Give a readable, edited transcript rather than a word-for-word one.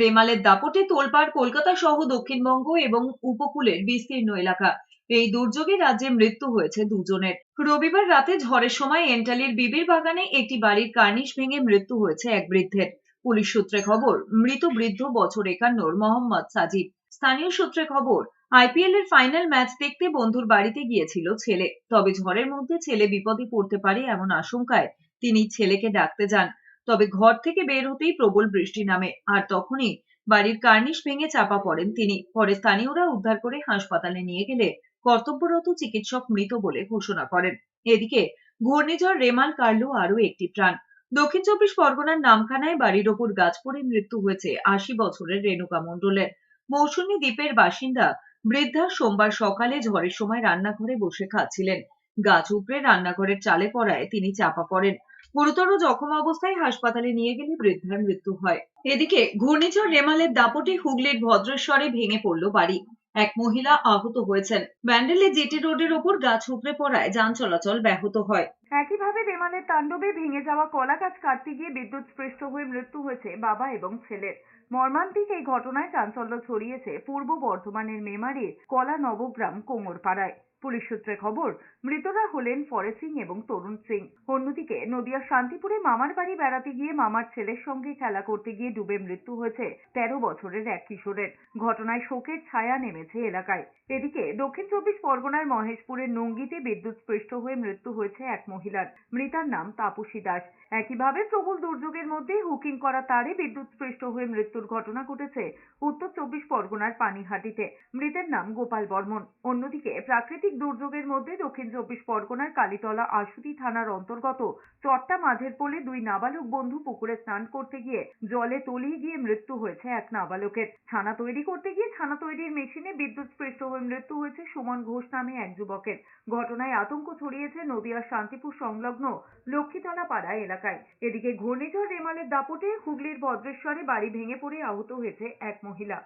রেমালের দাপটে তোলপাড় কলকাতা সহ দক্ষিণবঙ্গ এবং উপকূলের বিস্তীর্ণ এলাকা। এই দুর্যোগে রাজ্যে মৃত্যু হয়েছে দুজনের। রবিবার রাতে ঝড়ের সময় এন্টালির বিবির বাগানে একটি বাড়ির কার্নিশ ভেঙে মৃত্যু হয়েছে এক বৃদ্ধের। পুলিশ সূত্রে খবর, মৃত বৃদ্ধ বছর 51 মোহাম্মদ সাজিদ। স্থানীয় সূত্রে খবর, আইপিএল এর ফাইনাল ম্যাচ দেখতে বন্ধুর বাড়িতে গিয়েছিল ছেলে। তবে ঝড়ের মধ্যে ছেলে বিপদে পড়তে পারে এমন আশঙ্কায় তিনি ছেলেকে ডাকতে যান। তবে ঘর থেকে বের হতেই প্রবল বৃষ্টি নামে, আর তখনই বাড়ির কার্নিশ ভেঙে চাপা পড়েন তিনি। পরে স্থানীয়রা উদ্ধার করে হাসপাতালে নিয়ে গেলে কর্তব্যরত চিকিৎসক মৃত বলে ঘোষণা করেন। এদিকে ঘূর্ণিঝড় রেমাল কাড়ল আরো একটি প্রাণ। দক্ষিণ চব্বিশ পরগনার নামখানায় বাড়ির ওপর গাছ পড়ে মৃত্যু হয়েছে ৮০ বছরের রেণুকা মণ্ডলের। মৌসুমী দ্বীপের বাসিন্দা বৃদ্ধা সোমবার সকালে ঝড়ের সময় রান্নাঘরে বসে খাচ্ছিলেন। গাছ উপড়ে রান্নাঘরের চালে পড়ায় তিনি চাপা পড়েন। গুরুতর জখম অবস্থায় হাসপাতালে নিয়ে গেলে বৃদ্ধার মৃত্যু হয়। এদিকে ঘূর্ণিঝড় রেমালের দাপটে হুগলির ভদ্রেশ্বরে ভেঙে পড়ল বাড়ি। এক মহিলা আহত হয়েছেন। ব্যান্ডেলে জিটি রোডের ওপর গাছ উপড়ে পড়ায় যান চলাচল ব্যাহত হয়। একইভাবে রেমালের তাণ্ডবে ভেঙে যাওয়া কলা গাছ কাটতে গিয়ে বিদ্যুৎস্পৃষ্ট হয়ে মৃত্যু হয়েছে বাবা এবং ছেলের। মর্মান্তিক এই ঘটনায় চাঞ্চল্য ছড়িয়েছে পূর্ব বর্ধমানের মেমারির কলা নবগ্রাম কোমরপাড়ায়। পুলিশ সূত্রে খবর, মৃতরা হলেন ফরেজ সিং এবং তরুণ সিং। অন্যদিকে নদিয়ার শান্তিপুরে মামার বাড়ি বেড়াতে গিয়ে মামার ছেলের সঙ্গে খেলা করতে গিয়ে ডুবে মৃত্যু হয়েছে ১৩ বছরের এক কিশোরের। ঘটনায় শোকের ছায়া নেমেছে এলাকায়। এদিকে দক্ষিণ চব্বিশ পরগনার মহেশপুরের নঙ্গিতে বিদ্যুৎস্পৃষ্ট হয়ে মৃত্যু হয়েছে এক মহিলার। মৃতার নাম তাপসী দাস। একইভাবে প্রবল দুর্যোগের মধ্যে হুকিং করা তারে বিদ্যুৎস্পৃষ্ট হয়ে মৃত্যুর ঘটনা ঘটেছে উত্তর চব্বিশ পরগনার পানিহাটিতে। মৃতের নাম গোপাল বর্মন। অন্যদিকে প্রাকৃতিক দুর্যোগের মধ্যে দক্ষিণ চব্বিশ পরগনার কালীতলা আশুতি থানার অন্তর্গত চট্টা মাঝের পোলে দুই নাবালক বন্ধু পুকুরে স্নান করতে গিয়ে জলে তলিয়ে গিয়ে মৃত্যু হয়েছে এক নাবালকের। ছানা তৈরি করতে গিয়ে ছানা তৈরির মেশিনে বিদ্যুৎস্পৃষ্ট হয়ে মৃত্যু হয়েছে সুমন ঘোষ নামে এক যুবকের। ঘটনায় আতঙ্ক ছড়িয়েছে নদিয়ার শান্তিপুর সংলগ্ন লক্ষ্মীতলা পাড়া এলাকায়। এদিকে ঘূর্ণিঝড় রেমালের দাপটে হুগলির ভদ্রেশ্বরে বাড়ি ভেঙে পড়ে আহত হয়েছে এক মহিলা।